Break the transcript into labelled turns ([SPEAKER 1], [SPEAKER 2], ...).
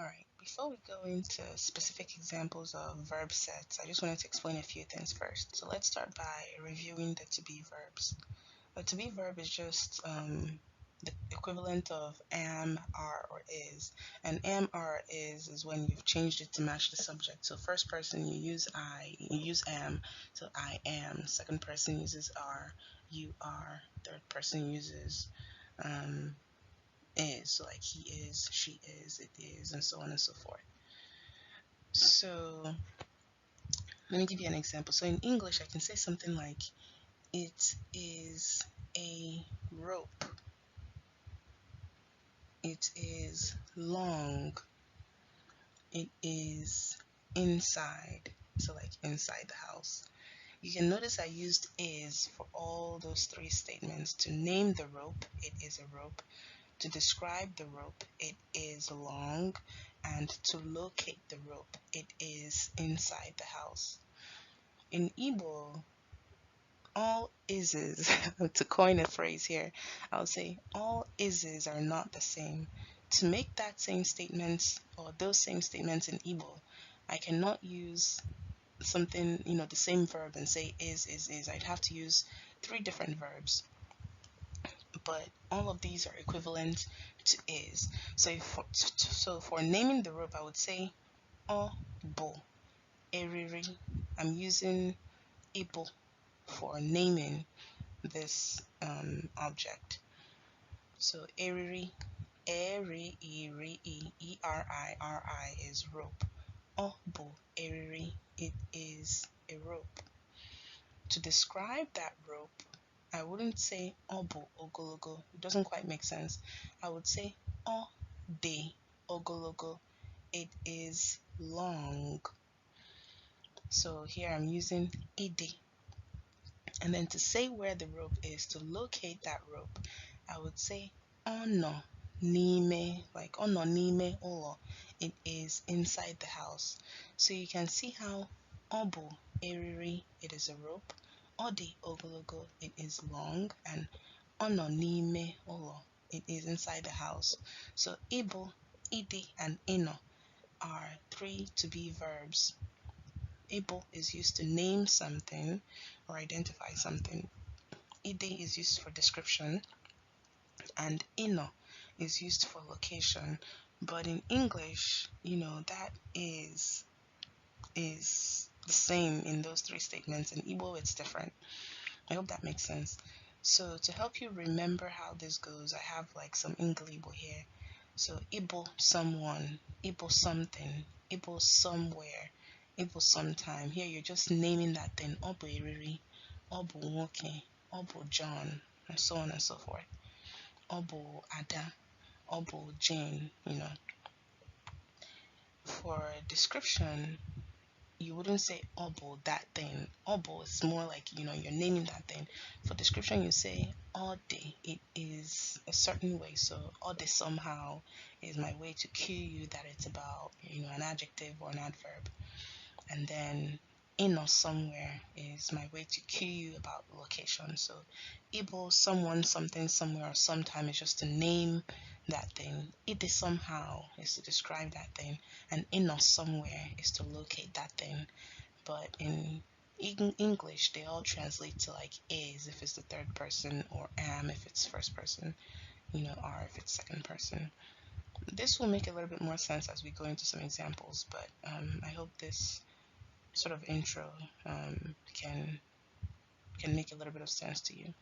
[SPEAKER 1] Alright, before we go into specific examples of verb sets, I just wanted to explain a few things first. So let's start by reviewing the to be verbs. A to be verb is just the equivalent of am, are, or is. And am, are, is when you've changed it to match the subject. So first person you use I, you use am, so I am. Second person uses are, you are. Third person uses um, is, so like he is, she is, it is, and so on and so forth. So let me give you an example. So in English, I can say something like, it is a rope. It is long. It is inside. So like inside the house. You can notice I used is for all those three statements. To name the rope, it is a rope. To describe the rope, it is long, and to locate the rope, it is inside the house. In Igbo, all ises, to coin a phrase here, I'll say all ises are not the same. To make that same statement or those same statements in Igbo, I cannot use something, the same verb and say is. I'd have to use three different verbs, but all of these are equivalent to is. So for naming the rope, I would say obo eriri. I'm using ibo for naming this object. So eriri, eri, eri is rope. Obo eriri, it is a rope. To describe that rope, I wouldn't say obo ogologo. It doesn't quite make sense. I would say o de ogologo. It is long. So here I'm using ide. And then to say where the rope is, to locate that rope, I would say ono nime, like ono nime olo. It is inside the house. So you can see how obo eriri, it is a rope. Odi ogologo, it is long, and ono nime olo, it is inside the house. So ibo, idi, and ino are three to be verbs. Ibo is used to name something or identify something. Ide is used for description, and ino is used for location. But in English, that is the same in those three statements. In Igbo, it's different. I hope that makes sense. So to help you remember how this goes, I have like some Igbo here. So Igbo someone, Igbo something, Igbo somewhere, Igbo sometime. Here you're just naming that thing. Obo eriri, Obo nwoke, Obo John, and so on and so forth. Obo Ada, Obo Jane. For description, you wouldn't say obo that thing. Obo is more like you're naming that thing. For description, you say ode. It is a certain way. So ode somehow is my way to cue you that it's about an adjective or an adverb. And then in or somewhere is my way to cue you about location. So Ibo, someone, something, somewhere, or sometime is just to name that thing. It is somehow is to describe that thing, and in or somewhere is to locate that thing. But in English, they all translate to like is if it's the third person, or am if it's first person, are if it's second person. This will make a little bit more sense as we go into some examples, but I hope this sort of intro can make a little bit of sense to you.